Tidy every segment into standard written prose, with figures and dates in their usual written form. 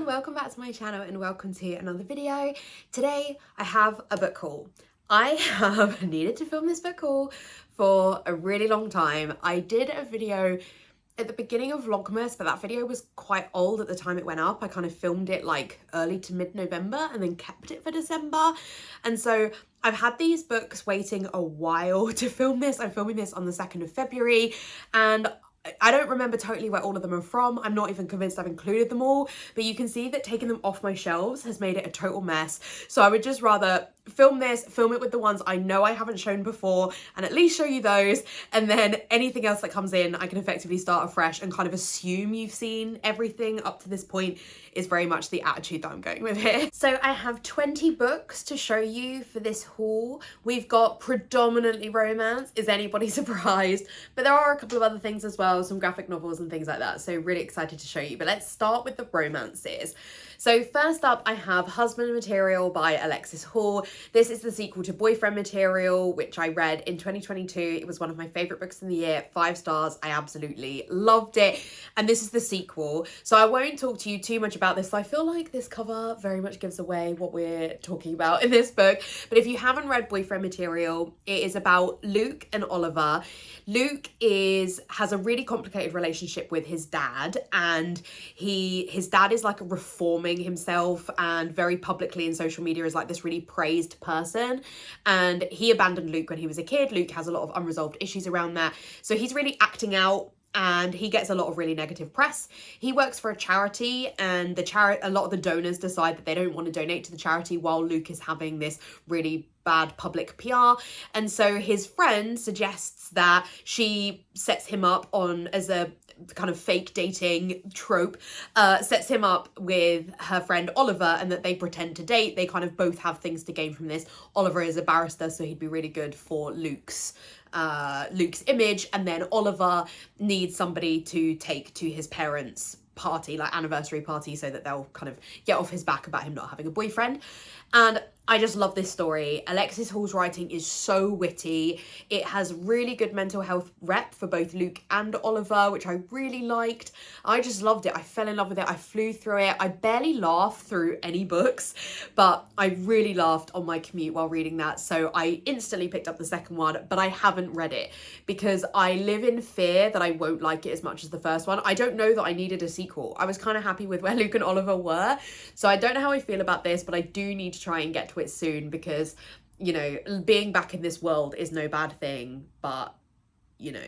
everyone, welcome back to my channel and welcome to another video. Today I have a book haul. I have needed to film this book haul for a really long time. I did a video at the beginning of Vlogmas, but that video was quite old at the time it went up. I kind of filmed it like early to mid-November and then kept it for December. And so I've had these books waiting a while to film this. I'm filming this on the 2nd of February and I don't remember totally where all of them are from. I'm not even convinced I've included them all, but you can see that taking them off my shelves has made it a total mess. So I would just rather film it with the ones I know I haven't shown before and at least show you those, and then anything else that comes in I can effectively start afresh and kind of assume you've seen everything up to this point is very much the attitude that I'm going with here. So I have 20 books to show you for this haul. We've got predominantly romance, is anybody surprised? But there are a couple of other things as well, some graphic novels and things like that, so really excited to show you. But let's start with the romances. So first up I have Husband Material by Alexis Hall. This is the sequel to Boyfriend Material, which I read in 2022. It was one of my favourite books in the year, 5 stars. I absolutely loved it. And this is the sequel. So I won't talk to you too much about this. I feel like this cover very much gives away what we're talking about in this book. But if you haven't read Boyfriend Material, it is about Luke and Oliver. Luke has a really complicated relationship with his dad, and his dad is like reforming himself and very publicly in social media is like this really praised person, and he abandoned Luke when he was a kid. Luke has a lot of unresolved issues around that, so he's really acting out and he gets a lot of really negative press. He works for a charity, and a lot of the donors decide that they don't want to donate to the charity while Luke is having this really bad public PR. And so his friend suggests that she sets him up on as a kind of fake dating trope, sets him up with her friend Oliver, and that they pretend to date. They kind of both have things to gain from this. Oliver is a barrister, so he'd be really good for Luke's image, and then Oliver needs somebody to take to his parents' party, like anniversary party, so that they'll kind of get off his back about him not having a boyfriend. And I just love this story. Alexis Hall's writing is so witty. It has really good mental health rep for both Luke and Oliver, which I really liked. I just loved it. I fell in love with it. I flew through it. I barely laughed through any books, but I really laughed on my commute while reading that. So I instantly picked up the second one, but I haven't read it because I live in fear that I won't like it as much as the first one. I don't know that I needed a sequel. I was kind of happy with where Luke and Oliver were. So I don't know how I feel about this, but I do need to try and get to it soon because, you know, being back in this world is no bad thing, but, you know,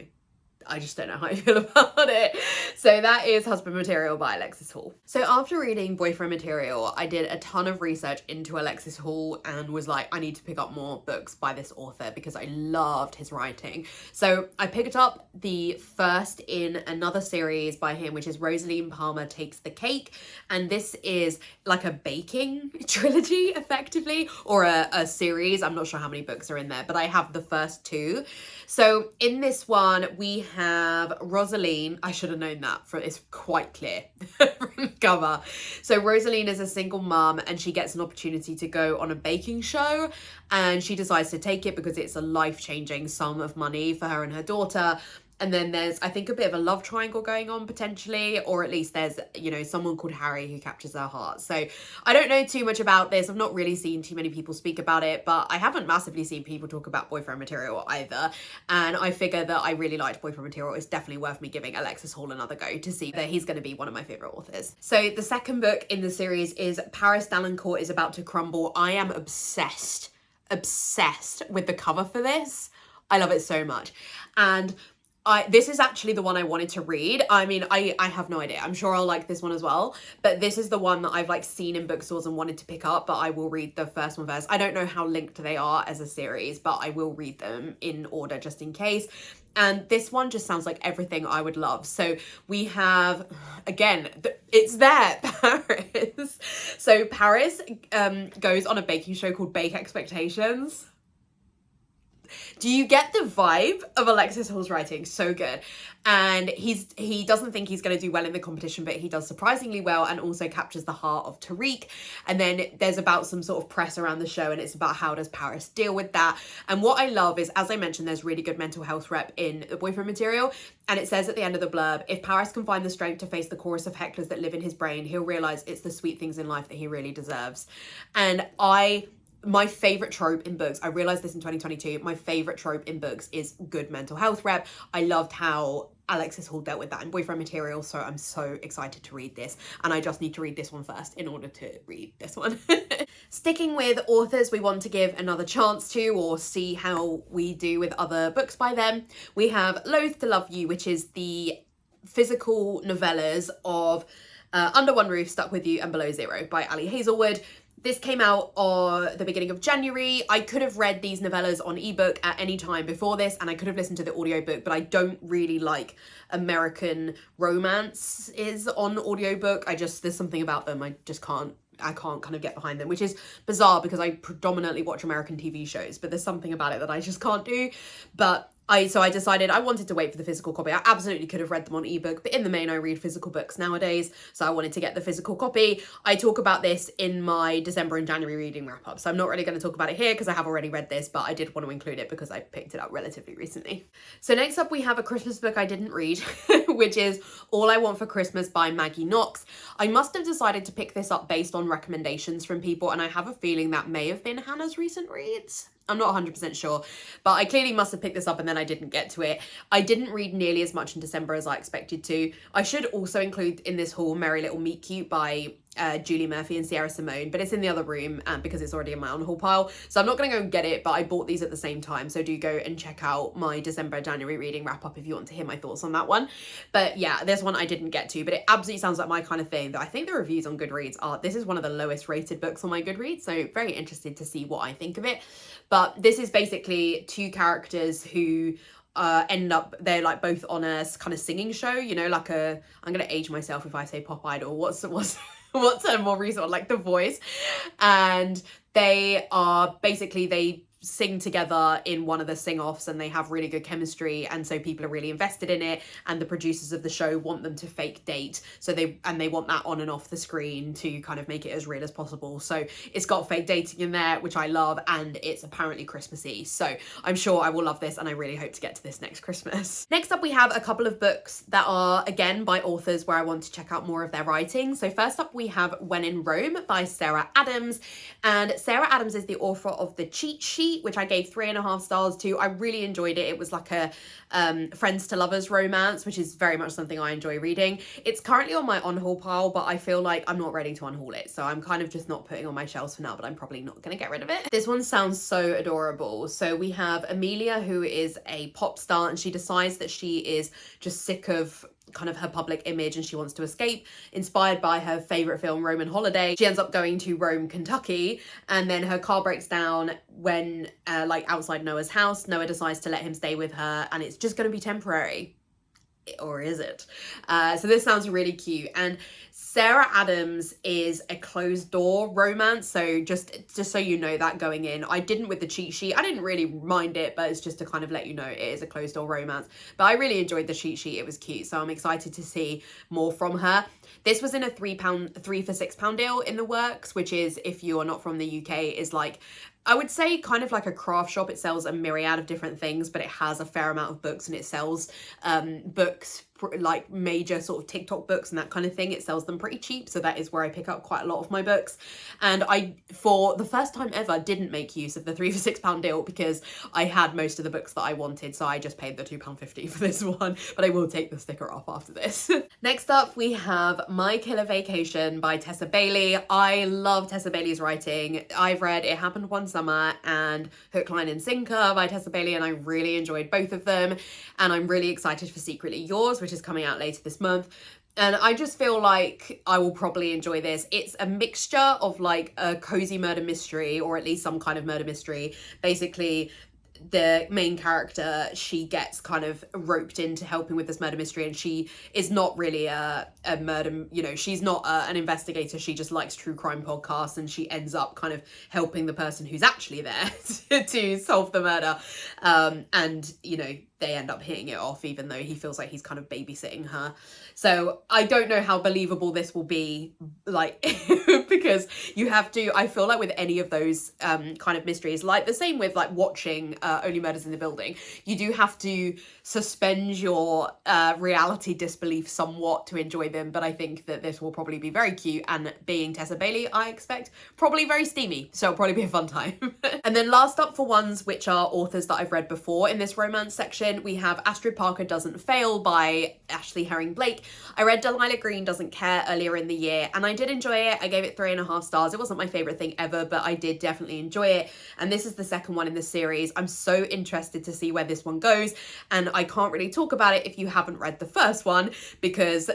I just don't know how I feel about it. So that is Husband Material by Alexis Hall. So after reading Boyfriend Material, I did a ton of research into Alexis Hall and was like, I need to pick up more books by this author because I loved his writing. So I picked up the first in another series by him, which is Rosaline Palmer Takes the Cake. And this is like a baking trilogy, effectively, or a series. I'm not sure how many books are in there, but I have the first 2. So in this one, we have Rosaline. I should have known that, it's quite clear from the cover. So Rosaline is a single mum and she gets an opportunity to go on a baking show, and she decides to take it because it's a life-changing sum of money for her and her daughter. And then there's, I think, a bit of a love triangle going on potentially, or at least there's, you know, someone called Harry who captures her heart. So I don't know too much about this. I've not really seen too many people speak about it, but I haven't massively seen people talk about Boyfriend Material either. And I figure that I really liked Boyfriend Material. It's definitely worth me giving Alexis Hall another go to see that he's going to be one of my favourite authors. So the second book in the series is Paris Dallencourt is About to Crumble. I am obsessed with the cover for this. I love it so much. And this is actually the one I wanted to read. I mean, I have no idea. I'm sure I'll like this one as well. But this is the one that I've like seen in bookstores and wanted to pick up, but I will read the first one first. I don't know how linked they are as a series, but I will read them in order just in case. And this one just sounds like everything I would love. So we have, again, it's there, Paris. So Paris goes on a baking show called Bake Expectations. Do you get the vibe of Alexis Hall's writing? So good. And he doesn't think he's going to do well in the competition, but he does surprisingly well and also captures the heart of Tariq. And then there's about some sort of press around the show, and it's about how does Paris deal with that. And what I love is, as I mentioned, there's really good mental health rep in the boyfriend material. And it says at the end of the blurb, if Paris can find the strength to face the chorus of hecklers that live in his brain, he'll realize it's the sweet things in life that he really deserves. And my favorite trope in books, I realized this in 2022, my favorite trope in books is good mental health rep. I loved how Alexis Hall dealt with that in boyfriend material, so I'm so excited to read this, and I just need to read this one first in order to read this one. Sticking with authors we want to give another chance to, or see how we do with other books by them, we have Loathe to Love You, which is the physical novellas of Under One Roof, Stuck With You, and Below Zero by Ali Hazelwood. This came out on the beginning of January. I could have read these novellas on ebook at any time before this, and I could have listened to the audiobook, but I don't really like American romances on audiobook. There's something about them, I can't kind of get behind them, which is bizarre because I predominantly watch American TV shows, but there's something about it that I just can't do. But so I decided I wanted to wait for the physical copy. I absolutely could have read them on ebook, but in the main I read physical books nowadays, so I wanted to get the physical copy. I talk about this in my December and January reading wrap up, so I'm not really going to talk about it here because I have already read this, but I did want to include it because I picked it up relatively recently. So next up we have a Christmas book I didn't read, which is All I Want for Christmas by Maggie Knox. I must have decided to pick this up based on recommendations from people, and I have a feeling that may have been Hannah's recent reads. I'm not 100% sure, but I clearly must have picked this up and then I didn't get to it. I didn't read nearly as much in December as I expected to. I should also include in this haul Merry Little Meet Cute by Julie Murphy and Sierra Simone, but it's in the other room because it's already in my on-haul pile, so I'm not going to go and get it, but I bought these at the same time, so do go and check out my December January reading wrap up if you want to hear my thoughts on that one. But yeah, this one I didn't get to, but it absolutely sounds like my kind of thing. That I think the reviews on Goodreads are, this is one of the lowest rated books on my Goodreads, so very interested to see what I think of it. But this is basically two characters who end up, they're like both on a kind of singing show, you know, like I'm gonna age myself if I say Pop Idol, what's a more recent one, like The Voice, and they are basically, they sing together in one of the sing-offs and they have really good chemistry, and so people are really invested in it, and the producers of the show want them to fake date, so they want that on and off the screen to kind of make it as real as possible. So it's got fake dating in there, which I love, and it's apparently Christmassy, so I'm sure I will love this, and I really hope to get to this next Christmas. Next up we have a couple of books that are again by authors where I want to check out more of their writing. So first up we have When in Rome by Sarah Adams, and Sarah Adams is the author of The Cheat Sheet, which I gave 3.5 stars to. I really enjoyed it. It was like a friends to lovers romance, which is very much something I enjoy reading. It's currently on my on-haul pile, but I feel like I'm not ready to unhaul it, so I'm kind of just not putting on my shelves for now, but I'm probably not gonna get rid of it. This one sounds so adorable. So we have Amelia, who is a pop star, and she decides that she is just sick of kind of her public image and she wants to escape. Inspired by her favorite film Roman Holiday, she ends up going to Rome, Kentucky, and then her car breaks down when like outside Noah's house. Noah decides to let him stay with her, and it's just going to be temporary, or is it? So this sounds really cute. And Sarah Adams is a closed door romance, so just so you know that going in. I didn't with The Cheat Sheet. I didn't really mind it, but it's just to kind of let you know it is a closed door romance. But I really enjoyed The Cheat Sheet. It was cute, so I'm excited to see more from her. This was in a £3 for £6 deal in the works, which is, if you are not from the UK, is like, I would say kind of like a craft shop. It sells a myriad of different things, but it has a fair amount of books, and it sells books like major sort of TikTok books and that kind of thing. It sells them pretty cheap, so that is where I pick up quite a lot of my books. And I, for the first time ever, didn't make use of the 3 for £6 deal because I had most of the books that I wanted, so I just paid the £2.50 for this one, but I will take the sticker off after this. Next up we have My Killer Vacation by Tessa Bailey. I love Tessa Bailey's writing. I've read It Happened One Summer and Hook, Line and Sinker by Tessa Bailey, and I really enjoyed both of them, and I'm really excited for Secretly Yours, which is coming out later this month. And I just feel like I will probably enjoy this. It's a mixture of like a cozy murder mystery, or at least some kind of murder mystery. Basically, the main character, she gets kind of roped into helping with this murder mystery, and she is not really a murder, you know, she's not an investigator, she just likes true crime podcasts, and she ends up kind of helping the person who's actually there to solve the murder. And, you know, they end up hitting it off, even though he feels like he's kind of babysitting her. So I don't know how believable this will be, like, because you have to, I feel like with any of those kind of mysteries, like the same with like watching Only Murders in the Building, you do have to suspend your reality disbelief somewhat to enjoy them. But I think that this will probably be very cute, and being Tessa Bailey, I expect probably very steamy, so it'll probably be a fun time. And then last up for ones which are authors that I've read before in this romance section, we have Astrid Parker Doesn't Fail by Ashley Herring Blake. I read Delilah Green Doesn't Care earlier in the year, and I did enjoy it. I gave it 3.5 stars. It wasn't my favourite thing ever, but I did definitely enjoy it. And this is the second one in the series. I'm so interested to see where this one goes, and I can't really talk about it if you haven't read the first one, because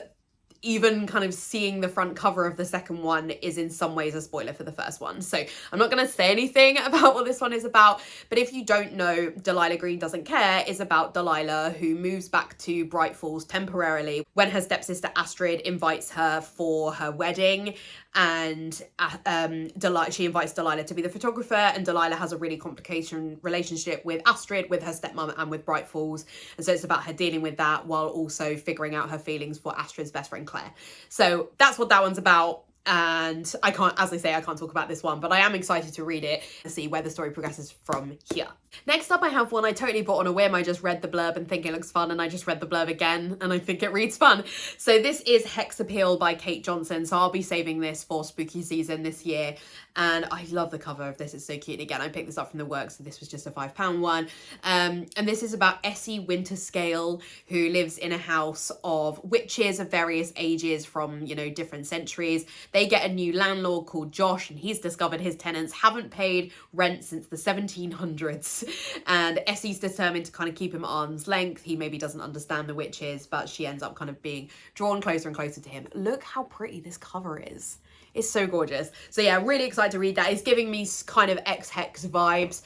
even kind of seeing the front cover of the second one is in some ways a spoiler for the first one. So I'm not going to say anything about what this one is about, but if you don't know, Delilah Green Doesn't Care is about Delilah, who moves back to Bright Falls temporarily when her stepsister Astrid invites her for her wedding. And she invites Delilah to be the photographer, and Delilah has a really complicated relationship with Astrid, with her stepmom, and with Bright Falls, and so it's about her dealing with that while also figuring out her feelings for Astrid's best friend Claire. So that's what that one's about. And I can't, as I say, I can't talk about this one, but I am excited to read it and see where the story progresses from here. Next up, I have one I totally bought on a whim. I just read the blurb and think it looks fun, and I just read the blurb again and I think it reads fun. So this is Hex Appeal by Kate Johnson. So I'll be saving this for spooky season this year. And I love the cover of this. It's so cute. Again, I picked this up from the works, so this was just a £5 one. And this is about Essie Winterscale, who lives in a house of witches of various ages from, you know, different centuries. They get a new landlord called Josh, and he's discovered his tenants haven't paid rent since the 1700s. And Essie's determined to kind of keep him at arm's length. He maybe doesn't understand the witches, but she ends up kind of being drawn closer and closer to him. Look how pretty this cover is. It's so gorgeous. So yeah, really excited to read that. It's giving me kind of X-Hex vibes,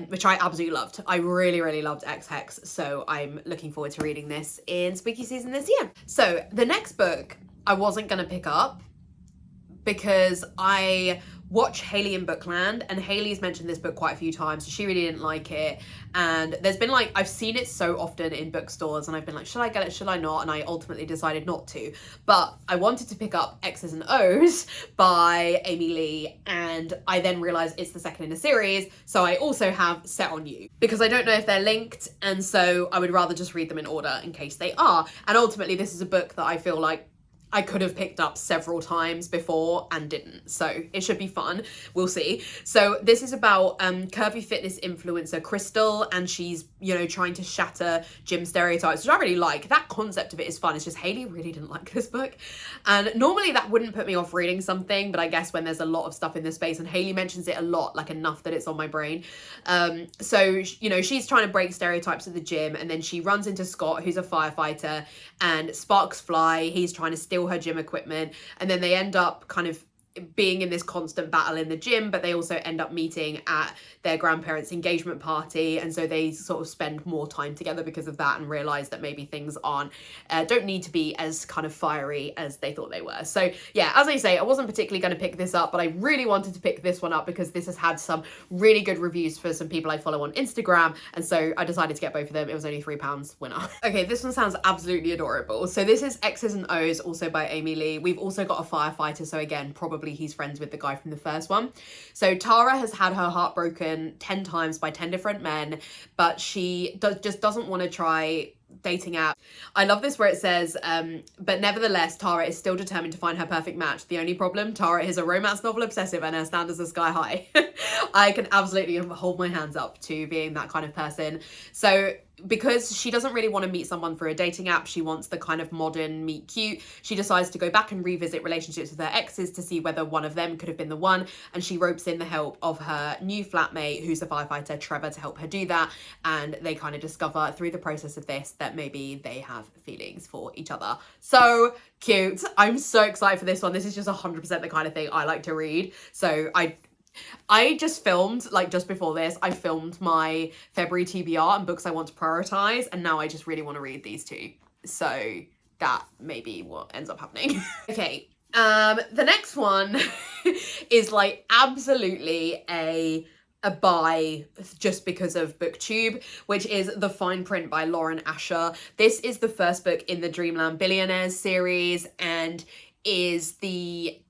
which I absolutely loved. I really, really loved X-Hex. So I'm looking forward to reading this in spooky season this year. So the next book I wasn't going to pick up because I watch Hayley in Bookland, and Hayley's mentioned this book quite a few times, so she really didn't like it. And there's been like, I've seen it so often in bookstores, and I've been like, should I get it, should I not? And I ultimately decided not to. But I wanted to pick up Exes and Os by Amy Lea, and I then realised it's the second in a series, so I also have Set on You, because I don't know if they're linked, and so I would rather just read them in order in case they are. And ultimately this is a book that I feel like I could have picked up several times before and didn't, so it should be fun. We'll see. So this is about curvy fitness influencer Crystal, and she's, you know, trying to shatter gym stereotypes, which I really like. That concept of it is fun. It's just Hayley really didn't like this book, and normally that wouldn't put me off reading something, but I guess when there's a lot of stuff in this space, and Hayley mentions it a lot, like enough that it's on my brain. So, you know, she's trying to break stereotypes at the gym, and then she runs into Scott, who's a firefighter, and sparks fly. He's trying to steal her gym equipment, and then they end up kind of being in this constant battle in the gym, but they also end up meeting at their grandparents' engagement party, and so they sort of spend more time together because of that, and realize that maybe things aren't don't need to be as kind of fiery as they thought they were. So yeah, as I say, I wasn't particularly going to pick this up, but I really wanted to pick this one up because this has had some really good reviews for some people I follow on Instagram, and so I decided to get both of them. It was only £3 winner. Okay, this one sounds absolutely adorable. So this is Exes and Os, also by Amy Lea. We've also got a firefighter, so again, probably he's friends with the guy from the first one. So Tara has had her heart broken 10 times by 10 different men, but she just doesn't want to try dating app. I love this where it says, but nevertheless, Tara is still determined to find her perfect match. The only problem, Tara is a romance novel obsessive and her standards are sky high. I can absolutely hold my hands up to being that kind of person. So because she doesn't really want to meet someone through a dating app, she wants the kind of modern meet cute, she decides to go back and revisit relationships with her exes to see whether one of them could have been the one, and she ropes in the help of her new flatmate, who's a firefighter, Trevor, to help her do that. And they kind of discover through the process of this that maybe they have feelings for each other. So cute. I'm so excited for this one. This is just 100% the kind of thing I like to read. So I just filmed, like just before this, I filmed my February TBR and books I want to prioritize, and now I just really want to read these two. So that may be what ends up happening. Okay, the next one is like absolutely a buy just because of BookTube, which is The Fine Print by Lauren Asher. This is the first book in the Dreamland Billionaires series, and is the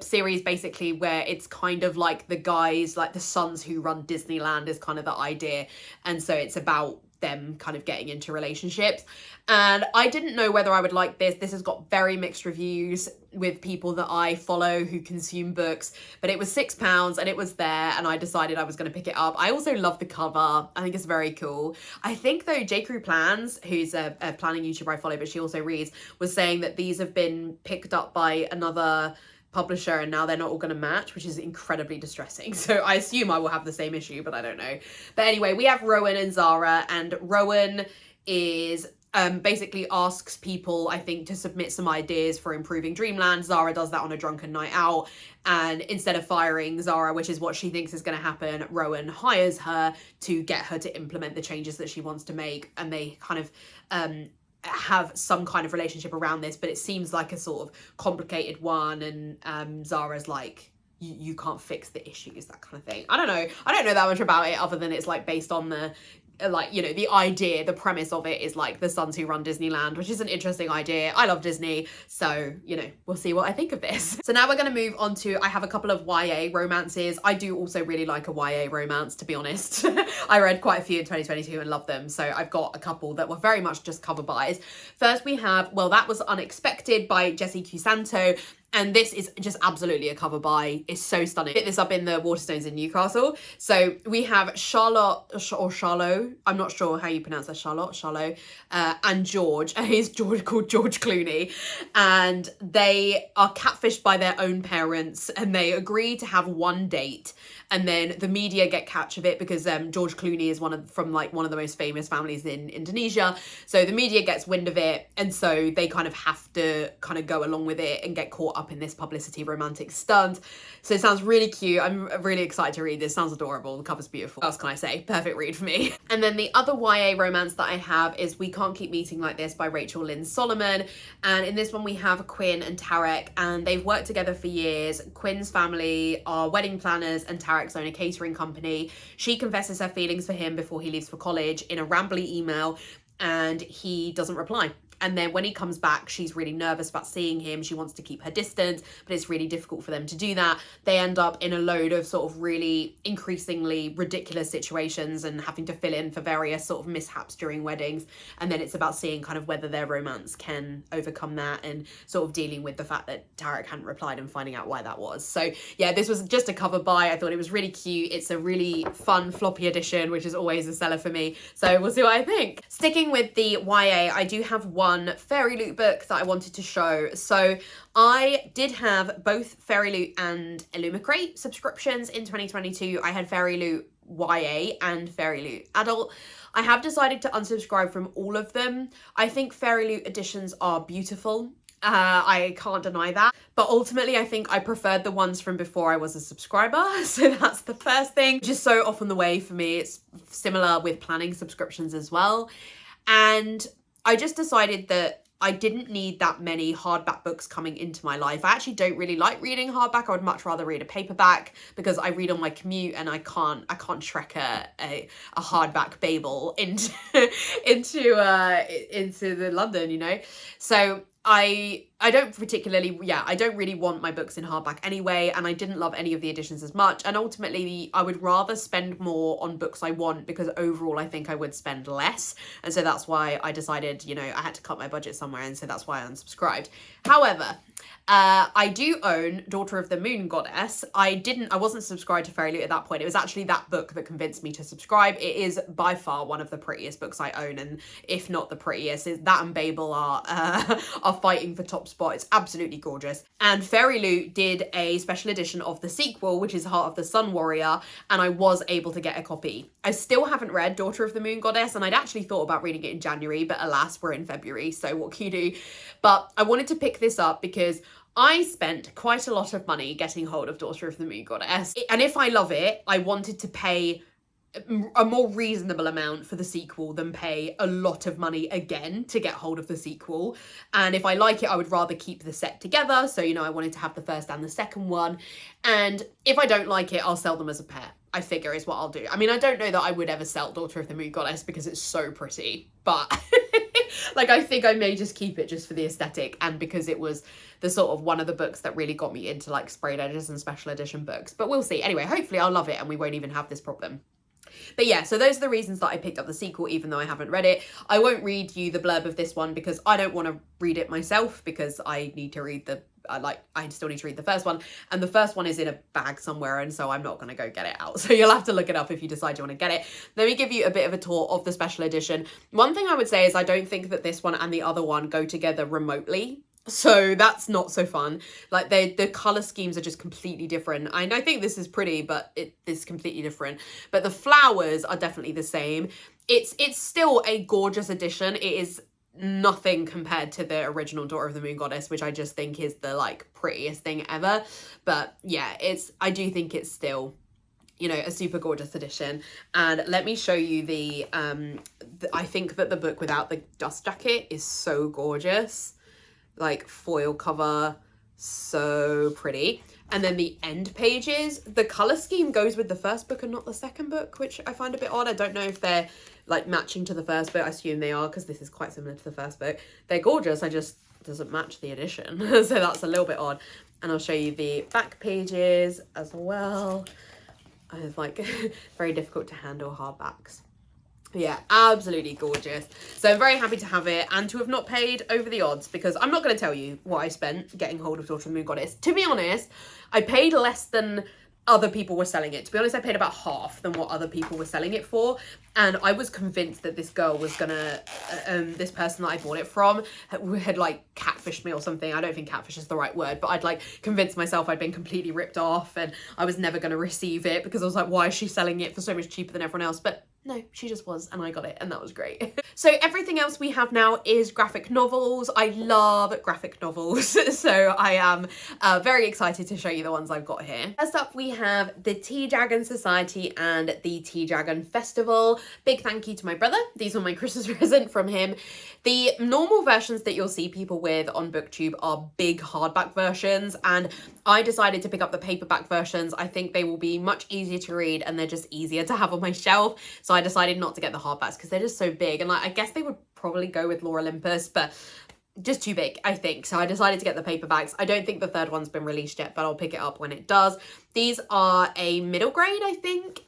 series basically where it's kind of like the guys, like the sons who run Disneyland is kind of the idea, and so it's about them kind of getting into relationships. And I didn't know whether I would like this. This has got very mixed reviews with people that I follow who consume books, but it was £6 and it was there, and I decided I was going to pick it up. I also love the cover. I think it's very cool. I think though J. Crew Plans, who's a planning YouTuber I follow, but she also reads, was saying that these have been picked up by another publisher and now they're not all going to match, which is incredibly distressing. So I assume I will have the same issue, but I don't know. But anyway, we have Rowan and Zara, and Rowan is basically asks people, I think, to submit some ideas for improving Dreamland. Zara does that on a drunken night out, and instead of firing Zara, which is what she thinks is going to happen, Rowan hires her to get her to implement the changes that she wants to make, and they kind of have some kind of relationship around this, but it seems like a sort of complicated one, and Zara's like, you can't fix the issues, that kind of thing. I don't know that much about it, other than it's like based on the like, you know, the idea, the premise of it is like the sons who run Disneyland, which is an interesting idea. I love Disney, so, you know, we'll see what I think of this. So now we're going to move on to, I have a couple of YA romances. I do also really like a YA romance, to be honest. I read quite a few in 2022 and loved them, so I've got a couple that were very much just cover buys. First we have Well That Was Unexpected by Jessie Q. Santo. And this is just absolutely a cover buy. It's so stunning. Picked this up in the Waterstones in Newcastle. So we have Charlotte, or Charlot, I'm not sure how you pronounce that, Charlot, and George, and he's called George Clooney. And they are catfished by their own parents, and they agree to have one date. And then the media get catch of it because George Clooney is one of the most famous families in Indonesia. So the media gets wind of it, and so they kind of have to kind of go along with it and get caught up in this publicity romantic stunt. So it sounds really cute. I'm really excited to read this. Sounds adorable. The cover's beautiful. What else can I say? Perfect read for me. And then the other YA romance that I have is We Can't Keep Meeting Like This by Rachel Lynn Solomon. And in this one we have Quinn and Tarek, and they've worked together for years. Quinn's family are wedding planners and Tarek's own a catering company. She confesses her feelings for him before he leaves for college in a rambly email, and he doesn't reply. And then when he comes back, she's really nervous about seeing him. She wants to keep her distance, but it's really difficult for them to do that. They end up in a load of sort of really increasingly ridiculous situations and having to fill in for various sort of mishaps during weddings. And then it's about seeing kind of whether their romance can overcome that, and sort of dealing with the fact that Tarek hadn't replied and finding out why that was. So yeah, this was just a cover buy. I thought it was really cute. It's a really fun floppy edition, which is always a seller for me. So we'll see what I think. Sticking with the YA, I do have one Fairy Loot book that I wanted to show. So I did have both Fairy Loot and Illumicrate subscriptions in 2022. I had Fairy Loot YA and Fairy Loot Adult. I have decided to unsubscribe from all of them. I think Fairy Loot editions are beautiful. I can't deny that. But ultimately, I think I preferred the ones from before I was a subscriber. So that's the first thing. Just so often the way for me. It's similar with planning subscriptions as well. And I just decided that I didn't need that many hardback books coming into my life. I actually don't really like reading hardback. I would much rather read a paperback because I read on my commute, and I can't trek a hardback Babel into the London, you know. So I don't really want my books in hardback anyway, and I didn't love any of the editions as much, and ultimately I would rather spend more on books I want, because overall I think I would spend less, and so that's why I decided, you know, I had to cut my budget somewhere, and so that's why I unsubscribed. However, I do own Daughter of the Moon Goddess. I wasn't subscribed to Fairy Loot at that point. It was actually that book that convinced me to subscribe. It is by far one of the prettiest books I own, and if not the prettiest. That and Babel are fighting for top spot. It's absolutely gorgeous. And Fairy Loot did a special edition of the sequel, which is Heart of the Sun Warrior, and I was able to get a copy. I still haven't read Daughter of the Moon Goddess, and I'd actually thought about reading it in January, but alas, we're in February, so what can you do? But I wanted to pick this up because I spent quite a lot of money getting hold of Daughter of the Moon Goddess. And if I love it, I wanted to pay a more reasonable amount for the sequel than pay a lot of money again to get hold of the sequel. And if I like it, I would rather keep the set together. So, you know, I wanted to have the first and the second one. And if I don't like it, I'll sell them as a pair, I figure, is what I'll do. I mean, I don't know that I would ever sell Daughter of the Moon Goddess because it's so pretty, but like, I think I may just keep it just for the aesthetic and because it was the sort of one of the books that really got me into like sprayed edges and special edition books. But we'll see. Anyway, hopefully I'll love it and we won't even have this problem. But yeah, so those are the reasons that I picked up the sequel, even though I haven't read it. I won't read you the blurb of this one because I don't want to read it myself because I need to read the, I still need to read the first one. And the first one is in a bag somewhere, and so I'm not going to go get it out. So you'll have to look it up if you decide you want to get it. Let me give you a bit of a tour of the special edition. One thing I would say is I don't think that this one and the other one go together remotely. So that's not so fun. Like the color schemes are just completely different. I think this is pretty, but it is completely different. But the flowers are definitely the same. It's still a gorgeous edition. It is nothing compared to the original Daughter of the Moon Goddess, which I just think is the like prettiest thing ever. But yeah, I do think it's still, you know, a super gorgeous edition. And let me show you I think that the book without the dust jacket is so gorgeous. Like foil cover, so pretty. And then the end pages, the color scheme goes with the first book and not the second book, which I find a bit odd. I don't know if they're like matching to the first book. I assume they are because this is quite similar to the first book. They're gorgeous, I just doesn't match the edition. So that's a little bit odd. And I'll show you the back pages as well. It's like very difficult to handle hardbacks. Yeah, absolutely gorgeous. So I'm very happy to have it and to have not paid over the odds, because I'm not going to tell you what I spent getting hold of Daughter of the Moon Goddess. To be honest, I paid less than other people were selling it. To be honest, I paid about half than what other people were selling it for. And I was convinced that this girl was gonna, this person that I bought it from had like catfished me or something. I don't think catfish is the right word, but I'd like convinced myself I'd been completely ripped off and I was never gonna receive it because I was like, why is she selling it for so much cheaper than everyone else? But no, she just was, and I got it, and that was great. So everything else we have now is graphic novels. I love graphic novels, so I am very excited to show you the ones I've got here. First up, we have the Tea Dragon Society and the Tea Dragon Festival. Big thank you to my brother. These were my Christmas present from him. The normal versions that you'll see people with on BookTube are big hardback versions, and I decided to pick up the paperback versions. I think they will be much easier to read and they're just easier to have on my shelf. So I decided not to get the hardbacks because they're just so big, and like I guess they would probably go with Lore Olympus, but just too big, I think. So I decided to get the paperbacks. I don't think the third one's been released yet, but I'll pick it up when it does. These are a middle grade, I think,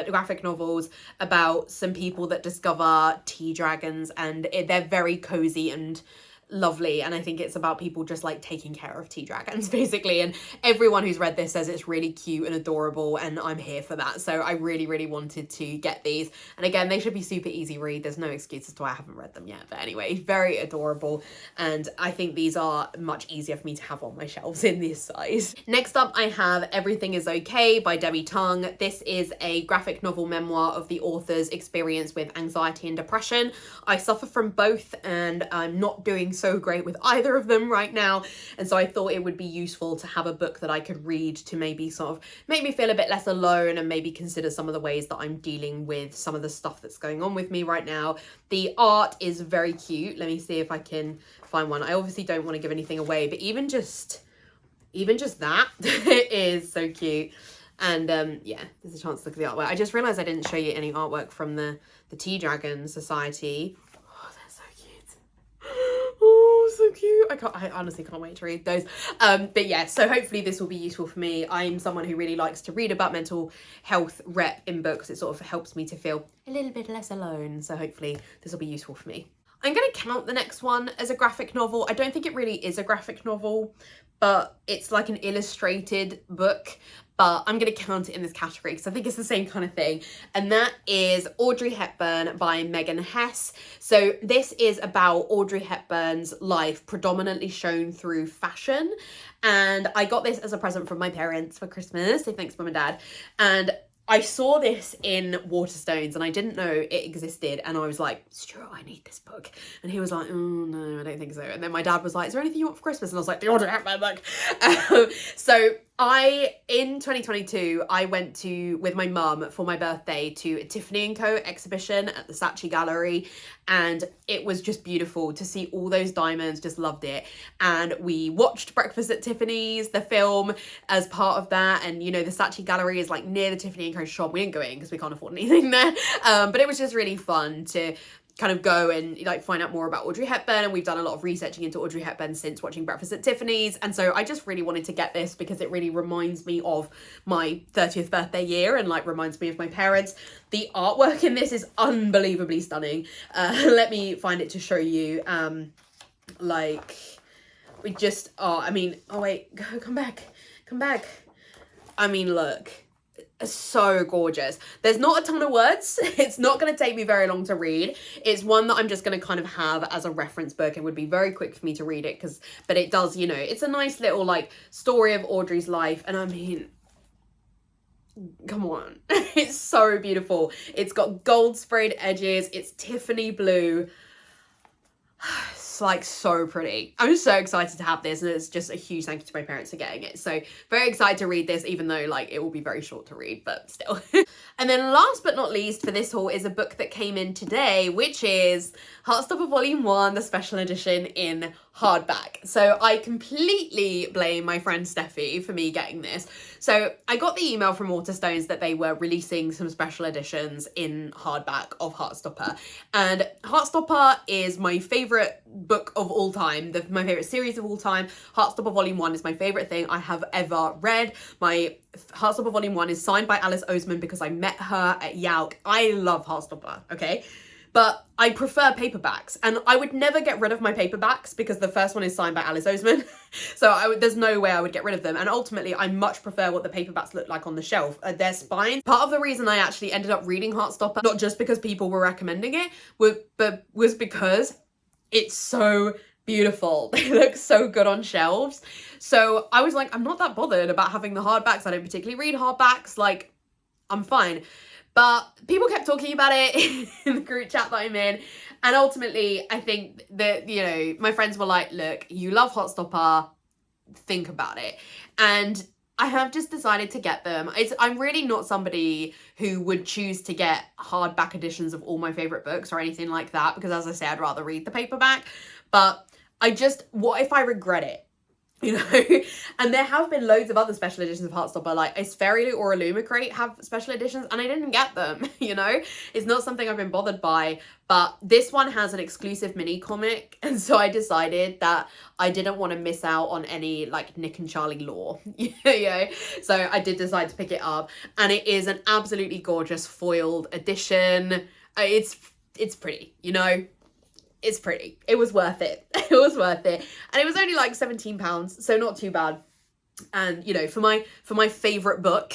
graphic novels about some people that discover tea dragons, and they're very cozy and lovely, and I think it's about people just like taking care of tea dragons basically, and everyone who's read this says it's really cute and adorable, and I'm here for that. So I really wanted to get these, and again, they should be super easy read. There's no excuse as to why I haven't read them yet, but anyway, very adorable, and I think these are much easier for me to have on my shelves in this size. Next up, I have Everything Is Okay by Debbie Tung. This is a graphic novel memoir of the author's experience with anxiety and depression. I suffer from both, and I'm not doing so great with either of them right now, and so I thought it would be useful to have a book that I could read to maybe sort of make me feel a bit less alone and maybe consider some of the ways that I'm dealing with some of the stuff that's going on with me right now. The art is very cute. Let me see if I can find one. I obviously don't want to give anything away, but even just that is so cute. And yeah, there's a chance to look at the artwork. I just realized I didn't show you any artwork from the Tea Dragon Society. So cute. I honestly can't wait to read those. But yeah, so hopefully this will be useful for me. I'm someone who really likes to read about mental health rep in books. It sort of helps me to feel a little bit less alone. So hopefully this will be useful for me. I'm going to count the next one as a graphic novel. I don't think it really is a graphic novel, but it's like an illustrated book. But I'm going to count it in this category because I think it's the same kind of thing. And that is Audrey Hepburn by Megan Hess. So this is about Audrey Hepburn's life, predominantly shown through fashion. And I got this as a present from my parents for Christmas. So thanks, Mum and Dad. And I saw this in Waterstones and I didn't know it existed, and I was like, Stuart, I need this book. And he was like, oh no, I don't think so. And then my dad was like, is there anything you want for Christmas? And I was like, the Audrey Hepburn book. So in 2022, I went with my mum for my birthday to a Tiffany & Co exhibition at the Saatchi Gallery, and it was just beautiful to see all those diamonds. Just loved it. And we watched Breakfast at Tiffany's, the film, as part of that. And you know, the Saatchi Gallery is like near the Tiffany & Co shop. We didn't go in because we can't afford anything there, but it was just really fun to kind of go and like find out more about Audrey Hepburn, and we've done a lot of researching into Audrey Hepburn since watching Breakfast at Tiffany's. And so I just really wanted to get this because it really reminds me of my 30th birthday year and like reminds me of my parents. The artwork in this is unbelievably stunning. Let me find it to show you. Like we just, oh wait, come back. I mean, look, so gorgeous. There's not a ton of words. It's not going to take me very long to read. It's one that I'm just going to kind of have as a reference book. It would be very quick for me to read it but it does, you know, it's a nice little like story of Audrey's life. And I mean, come on, it's so beautiful. It's got gold sprayed edges. It's Tiffany blue. It's like so pretty. I'm so excited to have this, and it's just a huge thank you to my parents for getting it. So very excited to read this, even though like it will be very short to read, but still. And then last but not least for this haul is a book that came in today, which is Heartstopper Volume 1, the special edition in hardback. So I completely blame my friend Steffi for me getting this. So I got the email from Waterstones that they were releasing some special editions in hardback of Heartstopper. And Heartstopper is my favourite book of all time, my favourite series of all time. Heartstopper Volume 1 is my favourite thing I have ever read. My Heartstopper Volume 1 is signed by Alice Oseman because I met her at Yauk. I love Heartstopper, okay? But I prefer paperbacks, and I would never get rid of my paperbacks because the first one is signed by Alice Oseman. So there's no way I would get rid of them. And ultimately, I much prefer what the paperbacks look like on the shelf. Their spines. Part of the reason I actually ended up reading Heartstopper, not just because people were recommending it, but was because it's so beautiful. They look so good on shelves. So I was like, I'm not that bothered about having the hardbacks. I don't particularly read hardbacks. Like, I'm fine. But people kept talking about it in the group chat that I'm in. And ultimately, I think that, you know, my friends were like, look, you love Heartstopper, think about it. And I have just decided to get them. I'm really not somebody who would choose to get hardback editions of all my favourite books or anything like that, because as I say, I'd rather read the paperback. But what if I regret it? You know, and there have been loads of other special editions of Heartstopper, like Aspherily or Illumicrate have special editions, and I didn't get them, you know? It's not something I've been bothered by, but this one has an exclusive mini comic, and so I decided that I didn't want to miss out on any, like, Nick and Charlie lore, you know? So I did decide to pick it up, and it is an absolutely gorgeous foiled edition. It's pretty, you know? It's pretty. It was worth it. It was worth it. And it was only like £17, so not too bad. And, you know, for my favourite book,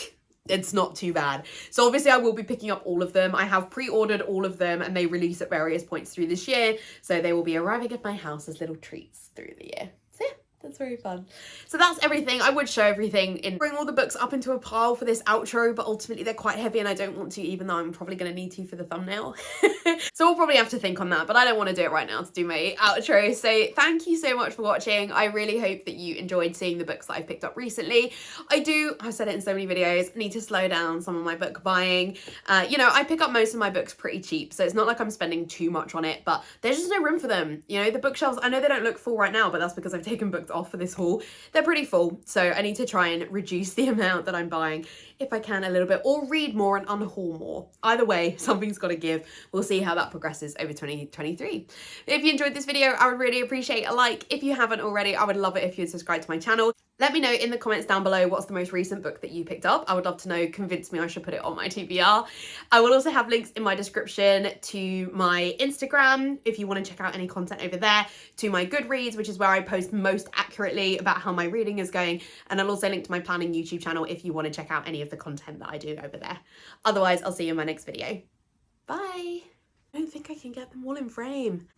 it's not too bad. So obviously I will be picking up all of them. I have pre-ordered all of them, and they release at various points through this year. So they will be arriving at my house as little treats through the year. So yeah, that's very fun. So that's everything. I would show everything bring all the books up into a pile for this outro, but ultimately they're quite heavy and I don't want to, even though I'm probably going to need to for the thumbnail. So we'll probably have to think on that, but I don't want to do it right now to do my outro. So thank you so much for watching. I really hope that you enjoyed seeing the books that I've picked up recently. I've said it in so many videos, need to slow down some of my book buying. You know, I pick up most of my books pretty cheap, so it's not like I'm spending too much on it, but there's just no room for them. You know, the bookshelves, I know they don't look full right now, but that's because I've taken books off for this haul. They're pretty full, so I need to try and reduce the amount that I'm buying if I can a little bit, or read more and unhaul more. Either way, something's got to give. We'll see how that progresses over 2023. If you enjoyed this video, I would really appreciate a like. If you haven't already, I would love it if you'd subscribe to my channel. Let me know in the comments down below what's the most recent book that you picked up. I would love to know, convince me I should put it on my TBR. I will also have links in my description to my Instagram if you want to check out any content over there, to my Goodreads, which is where I post most accurately about how my reading is going, and I'll also link to my planning YouTube channel if you want to check out any of the content that I do over there. Otherwise, I'll see you in my next video. Bye! I don't think I can get them all in frame.